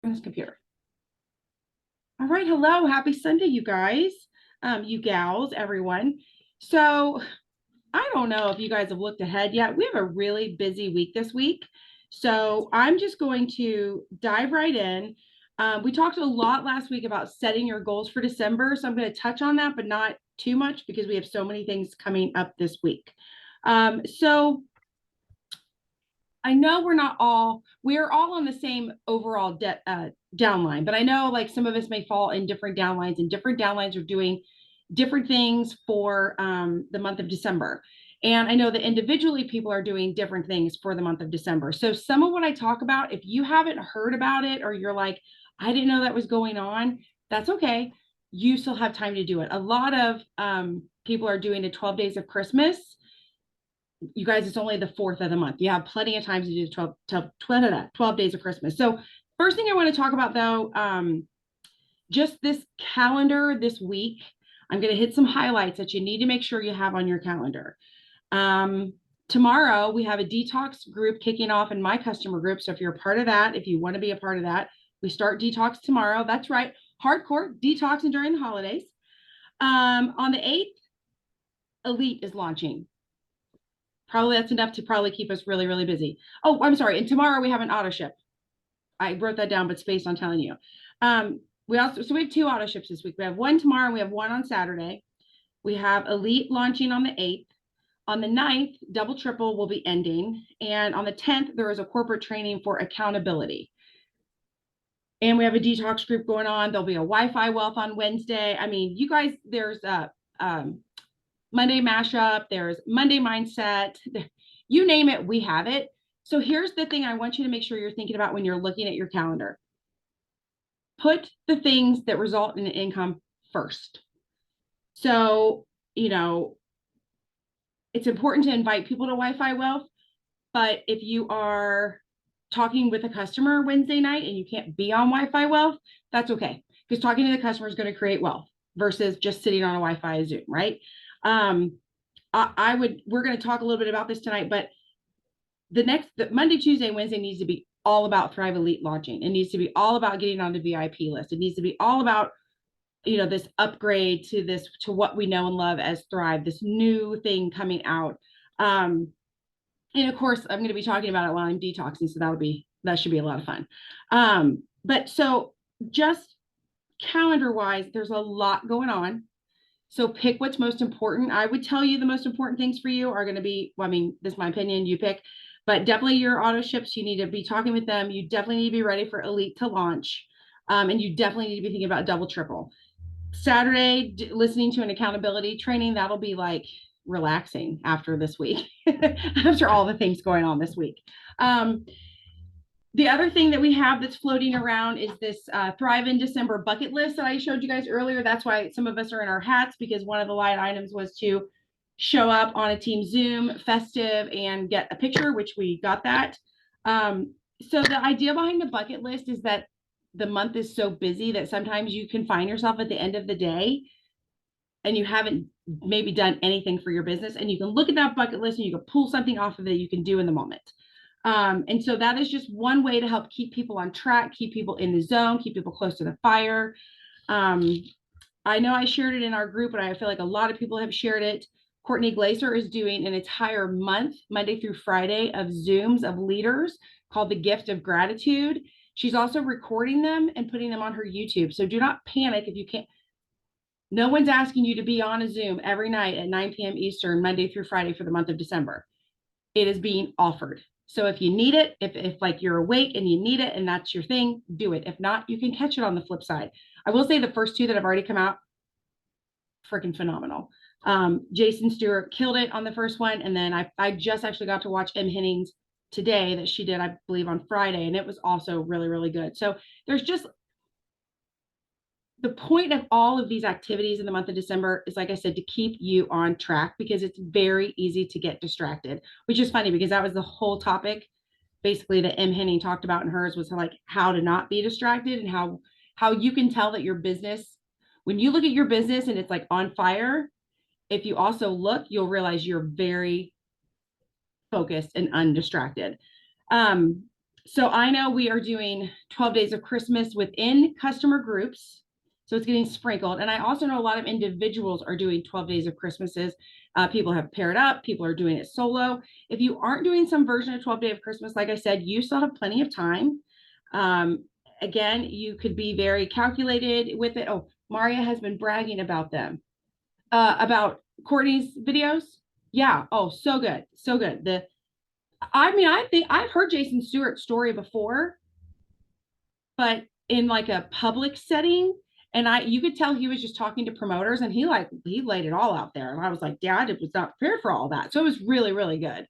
on this computer. All right. Hello. Happy Sunday, you guys, you gals, everyone. So I don't know if you guys have looked ahead yet. We have a really busy week this week. So I'm just going to dive right in. We talked a lot last week about setting your goals for December. So I'm going to touch on that, but not too much because we have so many things coming up this week. So I know we're all on the same overall downline, but I know like some of us may fall in different downlines, and different downlines are doing different things for the month of December. And I know that individually people are doing different things for the month of December. So some of what I talk about, if you haven't heard about it or you're like, I didn't know that was going on, that's okay. You still have time to do it. A lot of people are doing the 12 days of Christmas. You guys, it's only the 4th of the month. You have plenty of time to do 12 days of Christmas. So first thing I want to talk about though, just this calendar this week, I'm going to hit some highlights that you need to make sure you have on your calendar. Tomorrow we have a detox group kicking off in my customer group. So if you're a part of that, if you want to be a part of that, we start detox tomorrow. That's right. Hardcore detoxing during the holidays. On the 8th, Elite is launching. Probably that's enough to probably keep us really, really busy. Oh, I'm sorry. And tomorrow we have an auto ship. I wrote that down, but spaced on telling you. We have 2 auto ships this week. We have one tomorrow and we have one on Saturday. We have Elite launching on the 8th. On the 9th, Double Triple will be ending. And on the 10th, there is a corporate training for accountability. And we have a detox group going on. There'll be a Wi-Fi wealth on Wednesday. I mean, you guys, there's a Monday mashup, there's Monday mindset, you name it, we have it. So here's the thing I want you to make sure you're thinking about when you're looking at your calendar. Put the things that result in income first. So, it's important to invite people to Wi-Fi Wealth, but if you are talking with a customer Wednesday night and you can't be on Wi-Fi Wealth, that's okay. Because talking to the customer is going to create wealth versus just sitting on a Wi-Fi Zoom, right? We're going to talk a little bit about this tonight, but the Monday, Tuesday, Wednesday needs to be all about Thrive Elite launching. It needs to be all about getting on the VIP list. It needs to be all about, this upgrade to what we know and love as Thrive, this new thing coming out. And of course, I'm going to be talking about it while I'm detoxing. So that should be a lot of fun. But so just calendar wise, there's a lot going on. So pick what's most important. I would tell you the most important things for you are going to be, this is my opinion, you pick, but definitely your auto ships, you need to be talking with them. You definitely need to be ready for Elite to launch. And you definitely need to be thinking about Double Triple. Saturday, listening to an accountability training, that'll be like relaxing after this week, after all the things going on this week. The other thing that we have that's floating around is this Thrive in December bucket list that I showed you guys earlier. That's why some of us are in our hats, because one of the line items was to show up on a team Zoom festive and get a picture, which we got that. So the idea behind the bucket list is that the month is so busy that sometimes you can find yourself at the end of the day and you haven't maybe done anything for your business, and you can look at that bucket list and you can pull something off of it you can do in the moment. And so that is just one way to help keep people on track, keep people in the zone, keep people close to the fire. I know I shared it in our group, but I feel like a lot of people have shared it. Courtney Glaser is doing an entire month, Monday through Friday, of Zooms of leaders called The Gift of Gratitude. She's also recording them and putting them on her YouTube. So do not panic if you can't. No one's asking you to be on a Zoom every night at 9 p.m. Eastern, Monday through Friday for the month of December. It is being offered. So if you need it, if like you're awake and you need it and that's your thing, do it. If not, you can catch it on the flip side. I will say the first 2 that have already come out, freaking phenomenal. Jason Stewart killed it on the first one. And then I just actually got to watch Em Hennings today that she did, I believe, on Friday. And it was also really, really good. So there's just the point of all of these activities in the month of December is, like I said, to keep you on track, because it's very easy to get distracted, which is funny because that was the whole topic basically that Em Henning talked about in hers, was like how to not be distracted and how you can tell that your business, when you look at your business and it's like on fire, if you also look, you'll realize you're very focused and undistracted. So I know we are doing 12 days of Christmas within customer groups. So it's getting sprinkled. And I also know a lot of individuals are doing 12 days of Christmases. People have paired up, people are doing it solo. If you aren't doing some version of 12 Day of Christmas, like I said, you still have plenty of time. Again, you could be very calculated with it. Oh, Maria has been bragging about them, about Courtney's videos. Yeah. Oh, so good. So good. I mean, I think I've heard Jason Stewart's story before, but in like a public setting. And you could tell he was just talking to promoters and he laid it all out there. And I was like, Dad, it was not prepared for all that. So it was really, really good.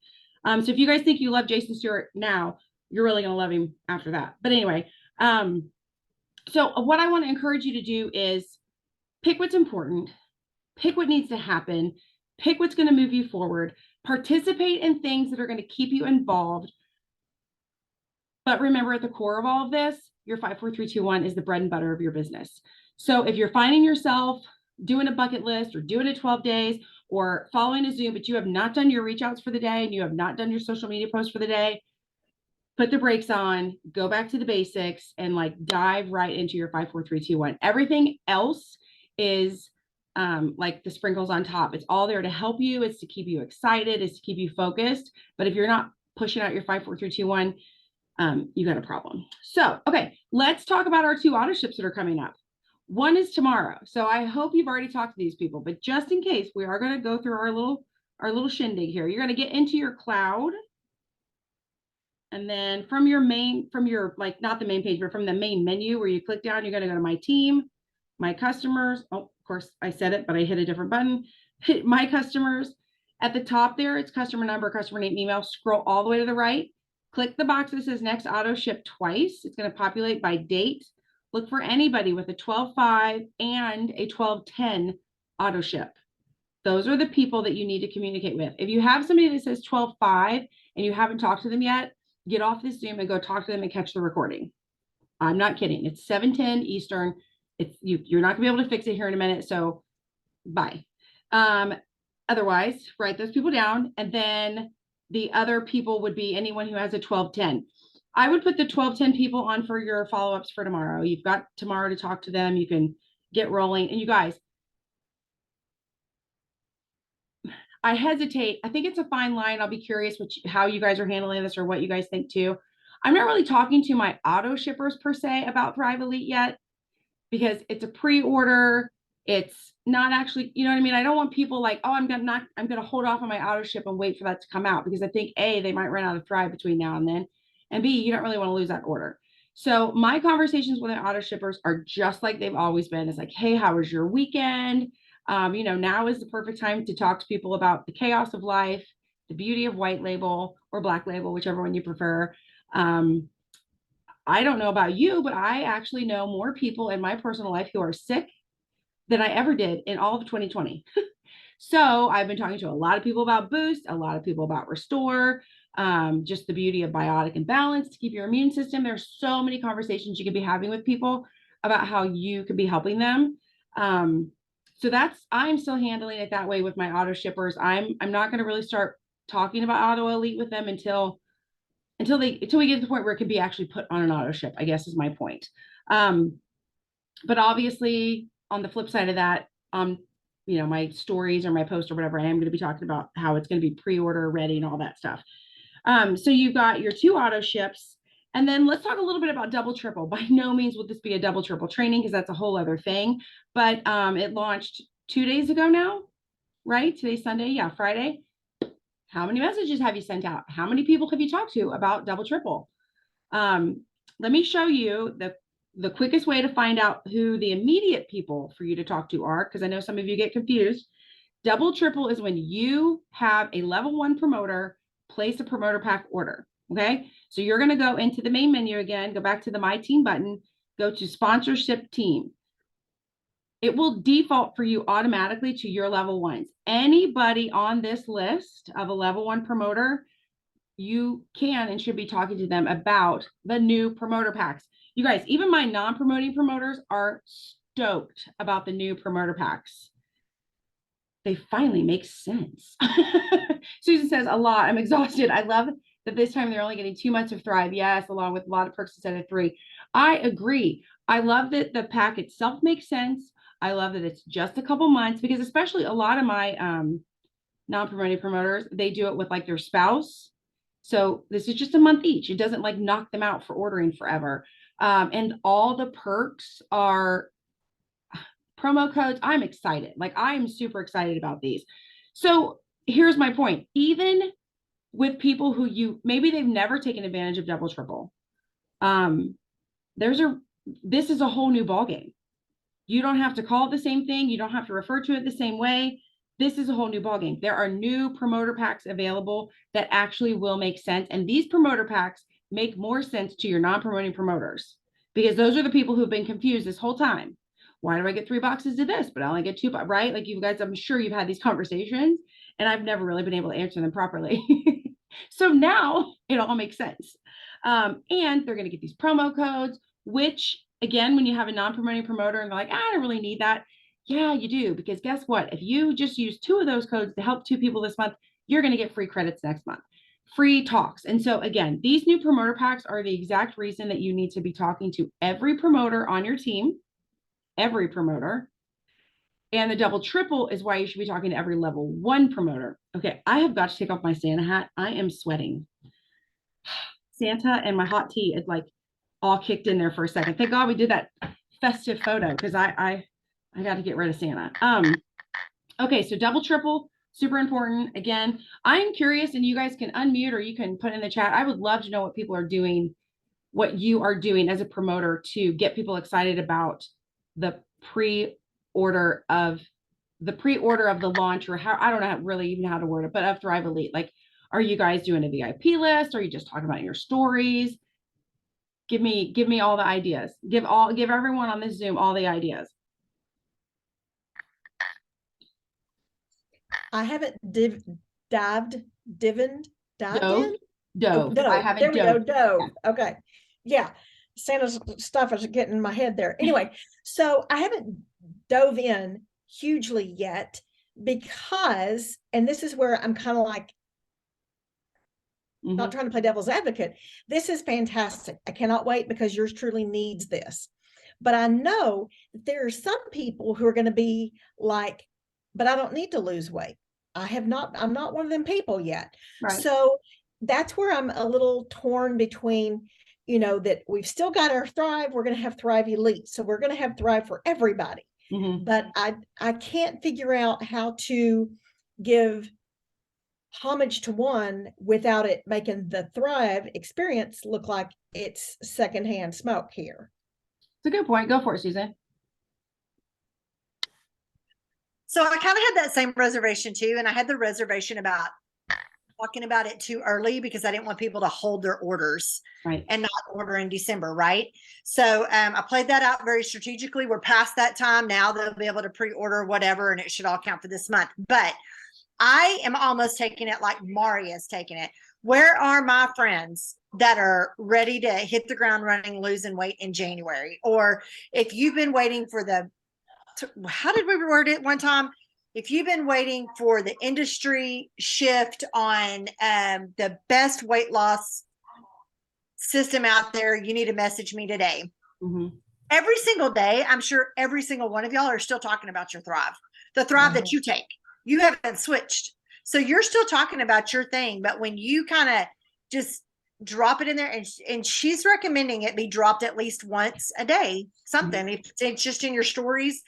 So if you guys think you love Jason Stewart now, you're really going to love him after that. But anyway, so what I want to encourage you to do is pick what's important, pick what needs to happen, pick what's going to move you forward, participate in things that are going to keep you involved. But remember, at the core of all of this, your 5, 4, 3, 2, 1 is the bread and butter of your business. So if you're finding yourself doing a bucket list or doing it 12 days or following a Zoom, but you have not done your reach outs for the day and you have not done your social media posts for the day, put the brakes on, go back to the basics and like dive right into your 5, 4, 3, 2, 1. Everything else is like the sprinkles on top. It's all there to help you. It's to keep you excited. It's to keep you focused. But if you're not pushing out your 5, 4, 3, 2, 1, you got a problem. So, okay, let's talk about our 2 auto ships that are coming up. One is tomorrow. So I hope you've already talked to these people, but just in case, we are going to go through our little shindig here. You're going to get into your cloud. And then from your like not the main page, but from the main menu where you click down, you're going to go to my team, my customers. Oh, of course I said it, but I hit a different button. Hit my customers. At the top there, it's customer number, customer name, email. Scroll all the way to the right. Click the box that says next auto ship twice. It's going to populate by date. Look for anybody with a 12/5 and a 12/10 auto ship. Those are the people that you need to communicate with. If you have somebody that says 12/5 and you haven't talked to them yet, get off this Zoom and go talk to them and catch the recording. I'm not kidding. It's 7:10 Eastern. You're not gonna be able to fix it here in a minute. So bye. Otherwise, write those people down. And then the other people would be anyone who has a 12/10. I would put the 12/10 people on for your follow-ups for tomorrow. You've got tomorrow to talk to them. You can get rolling. And you guys, I hesitate. I think it's a fine line. I'll be curious how you guys are handling this or what you guys think too. I'm not really talking to my auto shippers per se about Thrive Elite yet because it's a pre-order. It's not actually, you know what I mean? I don't want people like, oh, I'm gonna hold off on my auto ship and wait for that to come out because I think A, they might run out of Thrive between now and then. And B, you don't really want to lose that order. So my conversations with my auto shippers are just like they've always been. It's like, hey, how was your weekend? Now is the perfect time to talk to people about the chaos of life, the beauty of white label or black label, whichever one you prefer. I don't know about you, but I actually know more people in my personal life who are sick than I ever did in all of 2020. So I've been talking to a lot of people about Boost, a lot of people about Restore, just the beauty of biotic and balance to keep your immune system. There's so many conversations you can be having with people about how you could be helping them. So I'm still handling it that way with my auto shippers. I'm not going to really start talking about Auto Elite with them until we get to the point where it can be actually put on an auto ship, I guess is my point. But obviously on the flip side of that, my stories or my post or whatever, I am going to be talking about how it's going to be pre-order ready and all that stuff. So you've got your 2 auto ships. And then let's talk a little bit about double triple. By no means will this be a double triple training because that's a whole other thing. But it launched 2 days ago now, right? Today's Sunday. Yeah, Friday. How many messages have you sent out? How many people have you talked to about double triple? Let me show you the quickest way to find out who the immediate people for you to talk to are, because I know some of you get confused. Double triple is when you have a level 1 promoter place a promoter pack order. Okay, so you're going to go into the main menu again, go back to the My Team button, go to sponsorship team. It will default for you automatically to your level 1s. Anybody on this list of a level 1 promoter, you can and should be talking to them about the new promoter packs. You guys, even my non-promoting promoters are stoked about the new promoter packs. They finally make sense. Susan says a lot. I'm exhausted. I love that this time they're only getting 2 months of Thrive. Yes, along with a lot of perks instead of 3. I agree. I love that the pack itself makes sense. I love that it's just a couple months, because especially a lot of my non-promoting promoters, they do it with like their spouse. So this is just a month each. It doesn't like knock them out for ordering forever. And all the perks are promo codes. I'm excited. Like, I am super excited about these. So here's my point. Even with people who maybe they've never taken advantage of double triple, this is a whole new ballgame. You don't have to call it the same thing. You don't have to refer to it the same way. This is a whole new ballgame. There are new promoter packs available that actually will make sense. And these promoter packs make more sense to your non-promoting promoters, because those are the people who've been confused this whole time. Why do I get 3 boxes of this, but I only get 2, right? Like, you guys, I'm sure you've had these conversations, and I've never really been able to answer them properly. So now it all makes sense. And they're going to get these promo codes, which, again, when you have a non-promoting promoter and they're like, I don't really need that. Yeah, you do, because guess what? If you just use 2 of those codes to help 2 people this month, you're going to get free credits next month, free talks. And so again, these new promoter packs are the exact reason that you need to be talking to every promoter on your team, every promoter. And the double triple is why you should be talking to every level 1 promoter. Okay, I have got to take off my Santa hat. I am sweating. Santa and my hot tea is like all kicked in there for a second. Thank God we did that festive photo, because I got to get rid of Santa. Okay, so double triple, super important. Again, I'm curious, and you guys can unmute or you can put in the chat. I would love to know what people are doing, what you are doing as a promoter to get people excited about the pre-order of the launch, or how, I don't know really even how to word it, but of Thrive Elite. Like, are you guys doing a VIP list? Are you just talking about your stories? Give me all the ideas. Give everyone on this Zoom all the ideas. I haven't dived in. Dove. I haven't there we go. Dove. Okay. Yeah. Santa's stuff is getting in my head there. Anyway, so I haven't dove in hugely yet, because, and this is where I'm kind of like, not trying to play devil's advocate. This is fantastic. I cannot wait, because yours truly needs this. But I know that there are some people who are going to be like, but I don't need to lose weight. I'm not one of them people yet. Right. So that's where I'm a little torn between, that we've still got our Thrive. We're going to have Thrive Elite. So we're going to have Thrive for everybody. But I can't figure out how to give homage to one without it making the Thrive experience look like it's secondhand smoke here. It's a good point. Go for it, Susan. So I kind of had that same reservation too. And I had the reservation about talking about it too early, because I didn't want people to hold their orders and not order in December. Right. So I played that out very strategically. We're past that time now. They'll be able to pre-order whatever, and it should all count for this month. But I am almost taking it like Maria's taking it. Where are my friends that are ready to hit the ground running, losing weight in January? Or if you've been waiting for how did we word it one time? If you've been waiting for the industry shift on the best weight loss system out there, you need to message me today. Every single day, I'm sure every single one of y'all are still talking about your Thrive, the Thrive that you take. You haven't switched. So you're still talking about your thing. But when you kind of just drop it in there, and she's recommending it be dropped at least once a day, something, if it's just in your stories.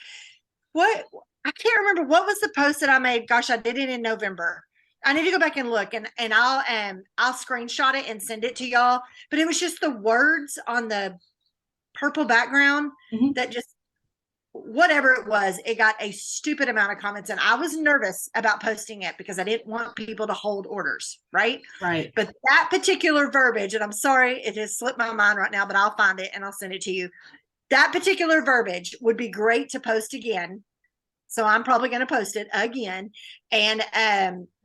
I can't remember what was the post that I made. Gosh, I did it in November. I need to go back and look, and I'll screenshot it and send it to y'all. But it was just the words on the purple background that just, whatever it was, it got a stupid amount of comments, and I was nervous about posting it because I didn't want people to hold orders. Right. But that particular verbiage, and I'm sorry, it has slipped my mind right now, but I'll find it and I'll send it to you. That particular verbiage would be great to post again. So I'm probably going to post it again, and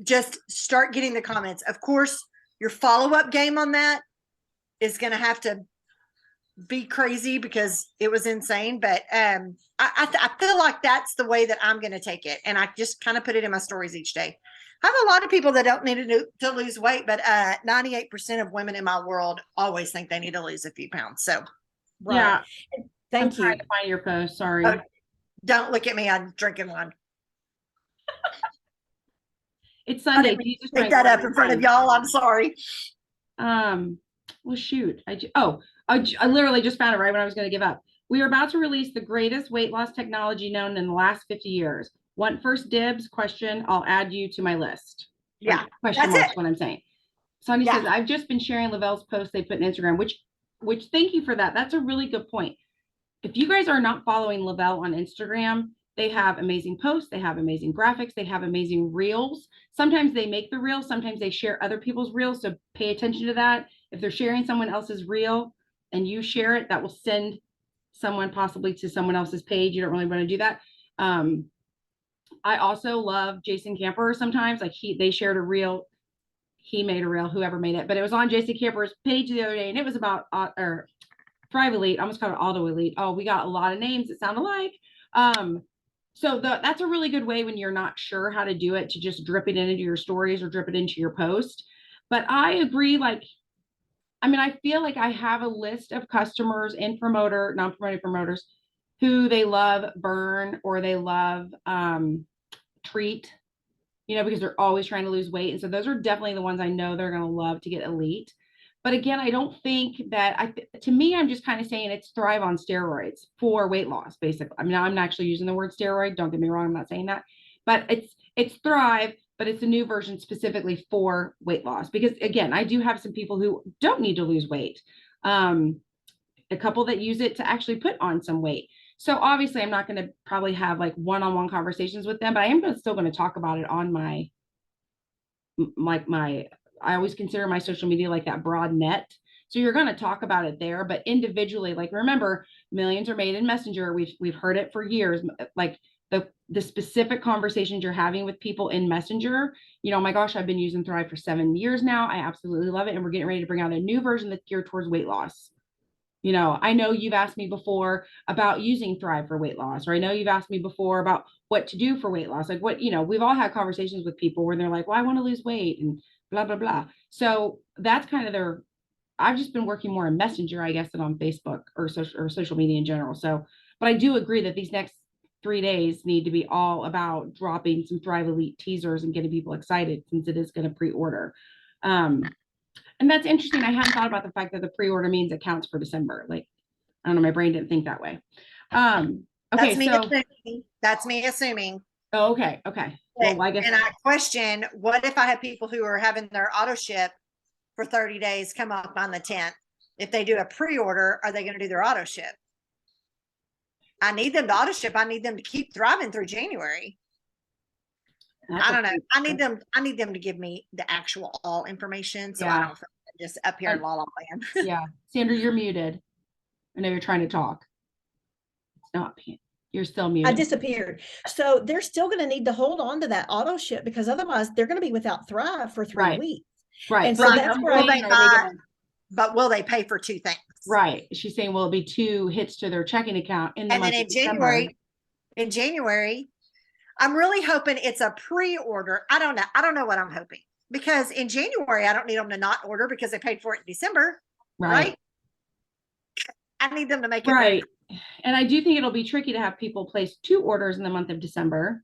just start getting the comments. Of course, your follow-up game on that is going to have to be crazy, because it was insane. But I feel like that's the way that I'm going to take it. And I just kind of put it in my stories each day. I have a lot of people that don't need to lose weight, but 98% of women in my world always think they need to lose a few pounds. So Right. Yeah. I'm Thank you. trying to find your post. Sorry. Oh, don't look at me. I'm drinking one. It's Sunday. didn't Jesus Pick drank that up wine. in front of y'all. I'm sorry. Well, shoot. I literally just found it right when I was going to give up. We are about to release the greatest weight loss technology known in the last 50 years. Want first dibs? Question. I'll add you to my list. Yeah, Question that's marks it. what I'm saying. Sonny Yeah. says, I've just been sharing Lavelle's post they put in Instagram, which thank you for that. That's a really good point. If you guys are not following Lavelle on Instagram, they have amazing posts, they have amazing graphics, they have amazing reels. Sometimes they make the reels, sometimes they share other people's reels. So pay attention to that. If they're sharing someone else's reel and you share it, that will send someone possibly to someone else's page. You don't really want to do that. I also love Jason Camper sometimes. Like they shared a reel. He made a reel, whoever made it, but it was on Jason Camper's page the other day, and it was about Thrive Elite. I almost called it Auto Elite. Oh, we got a lot of names that sound alike. So that's a really good way when you're not sure how to do it, to just drip it into your stories or drip it into your post. But I agree, I feel like I have a list of customers and non-promoted promoters who they love Burn or they love Treat, because they're always trying to lose weight. And so those are definitely the ones I know they're going to love to get Elite. But again, I don't think that to me, I'm just kind of saying it's Thrive on steroids for weight loss, basically. I'm not actually using the word steroid. Don't get me wrong. I'm not saying that, but it's Thrive, but it's a new version specifically for weight loss. Because again, I do have some people who don't need to lose weight. A couple that use it to actually put on some weight. So obviously I'm not going to probably have like one-on-one conversations with them, but I am still going to talk about it on my I always consider my social media like that broad net. So you're going to talk about it there, but individually, like, remember, millions are made in Messenger. We've heard it for years. Like the specific conversations you're having with people in Messenger, my gosh, I've been using Thrive for 7 years now. I absolutely love it. And we're getting ready to bring out a new version that's geared towards weight loss. I know you've asked me before about using Thrive for weight loss, or I know you've asked me before about what to do for weight loss. Like we've all had conversations with people where they're like, well, I want to lose weight and blah, blah, blah. So that's kind of I've just been working more in Messenger, I guess, than on Facebook or social media in general. So, but I do agree that these next 3 days need to be all about dropping some Thrive Elite teasers and getting people excited, since it is going to pre-order. And that's interesting. I hadn't thought about the fact that the pre-order means it counts for December. Like, I don't know, my brain didn't think that way. Okay, That's me assuming. Oh, okay. Well, I guess. And I question, what if I have people who are having their auto ship for 30 days come up on the 10th? If they do a pre-order, are they going to do their auto ship? I need them to auto ship. I need them to keep thriving through January. I don't know. I need them to give me the actual all information. So I don't feel like I'm just up here in La La Land. Yeah. Sandra, you're muted. I know you're trying to talk. It's not, you're still muted. I disappeared. So they're still going to need to hold on to that auto ship, because otherwise they're going to be without Thrive for 3 weeks. Right. And so that's where but will they pay for 2 things? Right. She's saying, will it be 2 hits to their checking account in the and month then of December? in January, I'm really hoping it's a pre-order. I don't know what I'm hoping, because in January, I don't need them to not order because they paid for it in December. Right. I need them to make it right. And I do think it'll be tricky to have people place 2 orders in the month of December,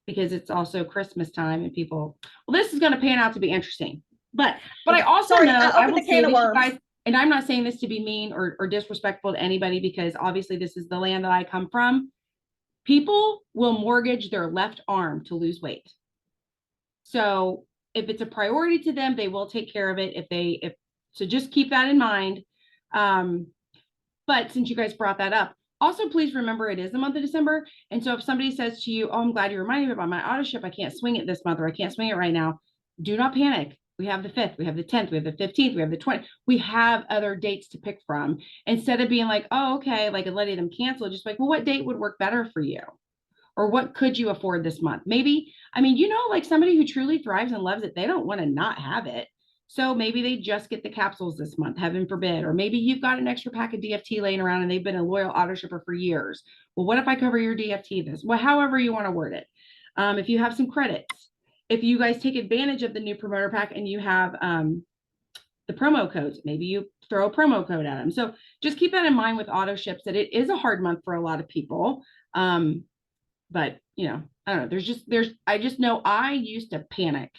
because it's also Christmas time and people, well, this is going to pan out to be interesting. But I also know, I will say this, you guys, and I'm not saying this to be mean or disrespectful to anybody, because obviously this is the land that I come from. People will mortgage their left arm to lose weight. So if it's a priority to them, they will take care of it. So just keep that in mind. But since you guys brought that up, also please remember it is the month of December. And so if somebody says to you, oh, I'm glad you reminded me about my auto ship, I can't swing it this month, or I can't swing it right now, do not panic. We have the 5th, we have the 10th, we have the 15th, we have the 20th. We have other dates to pick from. Instead of being like, oh, okay, like, and letting them cancel, just like, well, what date would work better for you? Or what could you afford this month? Maybe, like somebody who truly thrives and loves it, they don't want to not have it. So maybe they just get the capsules this month, heaven forbid. Or maybe you've got an extra pack of DFT laying around and they've been a loyal auto shipper for years. Well, what if I cover your DFT this? Well, however you want to word it. If you have some credits, if you guys take advantage of the new promoter pack and you have the promo codes, maybe you throw a promo code at them. So just keep that in mind with auto ships, that it is a hard month for a lot of people. But you know, I don't know, I just know I used to panic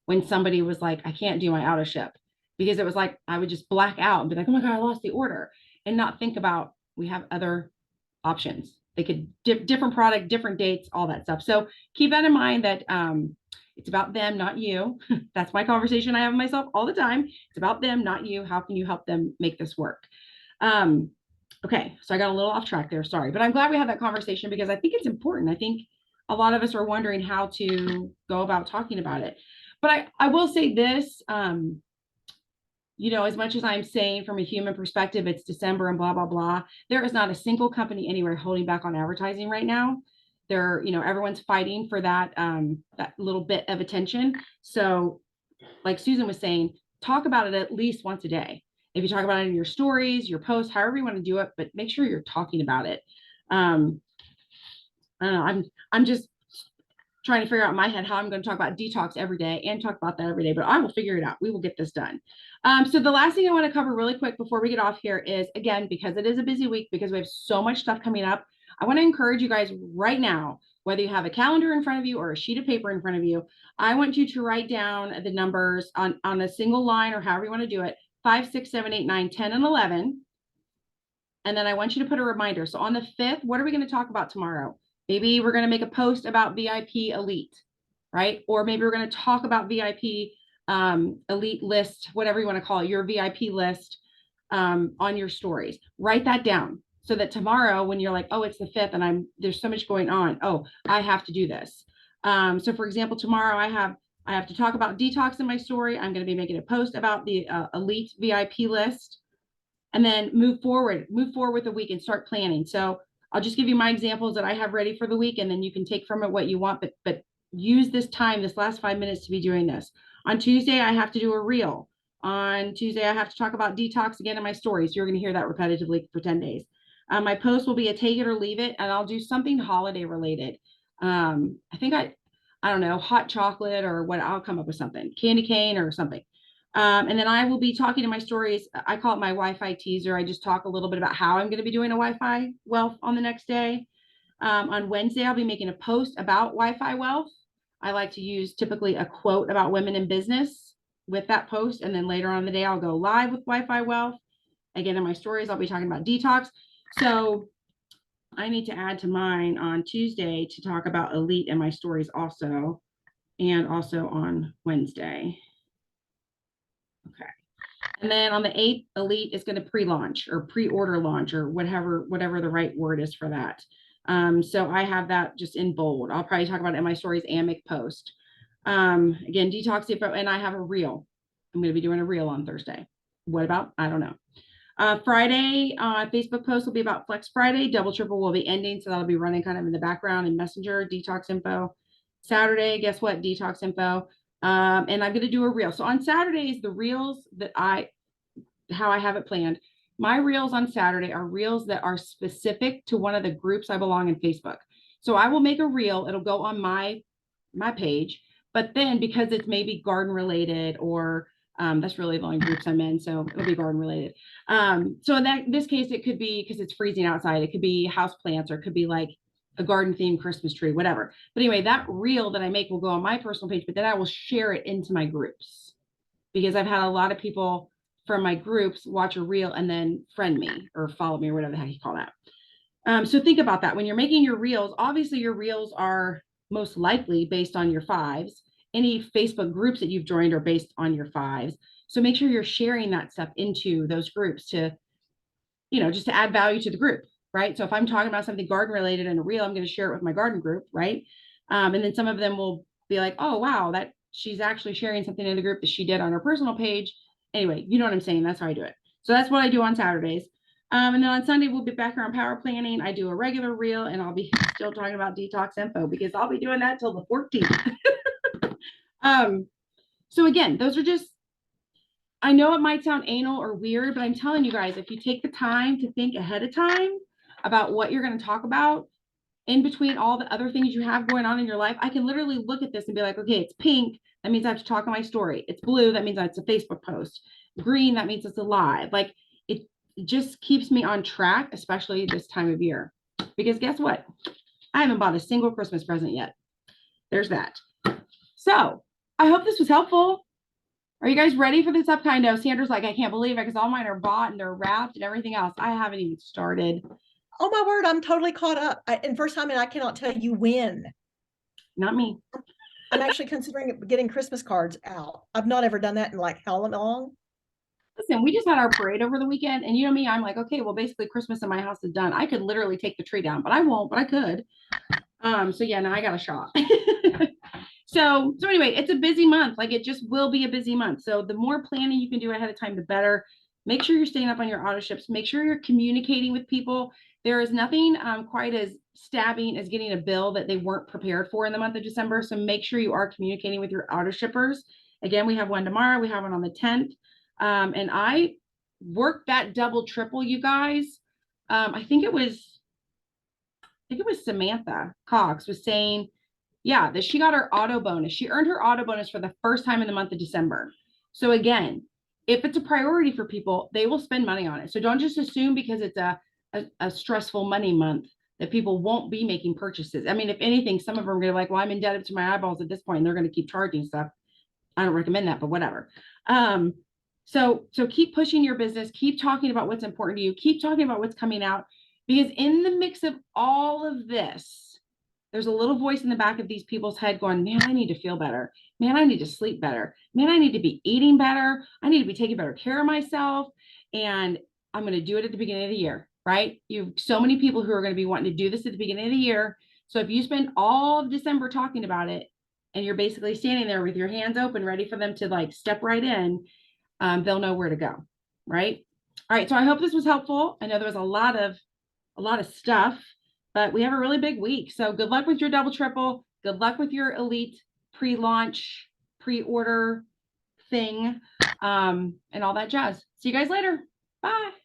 when somebody was like, I can't do my auto ship, because it was like, I would just black out and be like, oh my God, I lost the order, and not think about, we have other options. They could different product, different dates, all that stuff. So keep that in mind, that it's about them, not you. That's my conversation I have with myself all the time. It's about them, not you. How can you help them make this work? Okay, so I got a little off track there, sorry, but I'm glad we had that conversation, because I think it's important. I think a lot of us are wondering how to go about talking about it. But I will say this, you know, as much as I'm saying from a human perspective, it's December and blah, blah, blah, there is not a single company anywhere holding back on advertising right now. There, you know, everyone's fighting for that, that little bit of attention. So like Susan was saying, talk about it at least once a day. If you talk about it in your stories, your posts, however you want to do it, but make sure you're talking about it. I don't know, I'm just trying to figure out in my head how I'm going to talk about detox every day and talk about that every day, but I will figure it out. We will get this done. So the last thing I want to cover really quick before we get off here is, again, because it is a busy week, because we have so much stuff coming up, I want to encourage you guys right now, whether you have a calendar in front of you or a sheet of paper in front of you, I want you to write down the numbers on a single line, or however you want to do it, 5, 6, 7, 8, 9, 10, and 11. And then I want you to put a reminder. So on the 5th, what are we going to talk about tomorrow? Maybe we're going to make a post about VIP Elite, right? Or maybe we're going to talk about VIP Elite list, whatever you want to call it, your VIP list on your stories. Write that down, so that tomorrow when you're like, oh, it's the 5th and there's so much going on, oh, I have to do this. So for example, tomorrow I have to talk about detox in my story. I'm going to be making a post about the Elite VIP list, and then move forward with the week and start planning. So I'll just give you my examples that I have ready for the week, and then you can take from it what you want, but use this time, this last 5 minutes, to be doing this. On Tuesday, I have to do a reel. On Tuesday, I have to talk about detox again in my stories. You're going to hear that repetitively for 10 days. My post will be a take it or leave it, and I'll do something holiday related. I think I don't know, hot chocolate or what, I'll come up with something, candy cane or something. And then I will be talking in my stories. I call it my Wi-Fi teaser. I just talk a little bit about how I'm going to be doing a Wi-Fi wealth on the next day. On Wednesday, I'll be making a post about Wi-Fi wealth. I like to use typically a quote about women in business with that post. And then later on in the day, I'll go live with Wi-Fi wealth. Again, in my stories, I'll be talking about detox. So I need to add to mine on Tuesday to talk about Elite in my stories also, and also on Wednesday. Okay. And then on the 8th, Elite is going to pre-launch or pre-order launch, or whatever the right word is for that. So I have that just in bold. I'll probably talk about it in my stories and make post. Again, detox info, and I have a reel. I'm going to be doing a reel on Thursday. What about? I don't know. Friday, Facebook post will be about Flex Friday. Double Triple will be ending, so that'll be running kind of in the background in Messenger, detox info. Saturday, guess what? Detox info. And I'm going to do a reel. So on Saturdays, the reels that how I have it planned, my reels on Saturday are reels that are specific to one of the groups I belong in Facebook. So I will make a reel. It'll go on my page, but then because it's maybe garden related, or that's really the only groups I'm in, so it'll be garden related. So in this case, it could be, because it's freezing outside, it could be house plants, or it could be like a garden themed Christmas tree, whatever. But anyway, that reel that I make will go on my personal page, but then I will share it into my groups, because I've had a lot of people from my groups watch a reel and then friend me or follow me, or whatever the heck you call that. So think about that when you're making your reels. Obviously, your reels are most likely based on your 5s. Any Facebook groups that you've joined are based on your 5s. So make sure you're sharing that stuff into those groups to, just to add value to the group, right? So if I'm talking about something garden related in a reel, I'm going to share it with my garden group, right? And then some of them will be like, oh, wow, that she's actually sharing something in the group that she did on her personal page. Anyway, you know what I'm saying? That's how I do it. So that's what I do on Saturdays. And then on Sunday, we'll be back here on power planning. I do a regular reel, and I'll be still talking about detox info, because I'll be doing that till the 14th. So again, those are just, I know it might sound anal or weird, but I'm telling you guys, if you take the time to think ahead of time about what you're going to talk about, in between all the other things you have going on in your life, I can literally look at this and be like, okay, it's pink. That means I have to talk on my story. It's blue. That means it's a Facebook post. Green. That means it's a live. Like it just keeps me on track, especially this time of year. Because guess what? I haven't bought a single Christmas present yet. There's that. So I hope this was helpful. Are you guys ready for this upcoming? No, Sandra's like, I can't believe it because all mine are bought and they're wrapped and everything else. I haven't even started. Oh my word, I'm totally caught up. And first time, and I cannot tell you when. Not me. I'm actually considering getting Christmas cards out. I've not ever done that in like how long? Listen, we just had our parade over the weekend, and you know me, I'm like, okay, well, basically Christmas in my house is done. I could literally take the tree down, but I won't, but I could. So yeah, now I got a shot. So anyway, it's a busy month. Like it just will be a busy month. So the more planning you can do ahead of time, the better. Make sure you're staying up on your auto ships. Make sure you're communicating with people. There is nothing quite as stabbing as getting a bill that they weren't prepared for in the month of December. So make sure you are communicating with your auto shippers. Again, we have one tomorrow. We have one on the 10th. And I worked that double, triple, you guys. I think it was Samantha Cox was saying, yeah, that she got her auto bonus. She earned her auto bonus for the first time in the month of December. So again, if it's a priority for people, they will spend money on it. So don't just assume because it's a stressful money month that people won't be making purchases. I mean, if anything, some of them are going to be like, well, I'm indebted to my eyeballs at this point, and they're going to keep charging stuff. I don't recommend that, but whatever. So keep pushing your business, keep talking about what's important to you, keep talking about what's coming out, because in the mix of all of this, there's a little voice in the back of these people's head going, man, I need to feel better. Man, I need to sleep better. Man, I need to be eating better. I need to be taking better care of myself. And I'm going to do it at the beginning of the year, right? You have so many people who are going to be wanting to do this at the beginning of the year. So if you spend all of December talking about it and you're basically standing there with your hands open, ready for them to like step right in, they'll know where to go, right? All right. So I hope this was helpful. I know there was a lot of stuff, but we have a really big week. So good luck with your double, triple. Good luck with your elite pre-launch, pre-order thing, and all that jazz. See you guys later. Bye.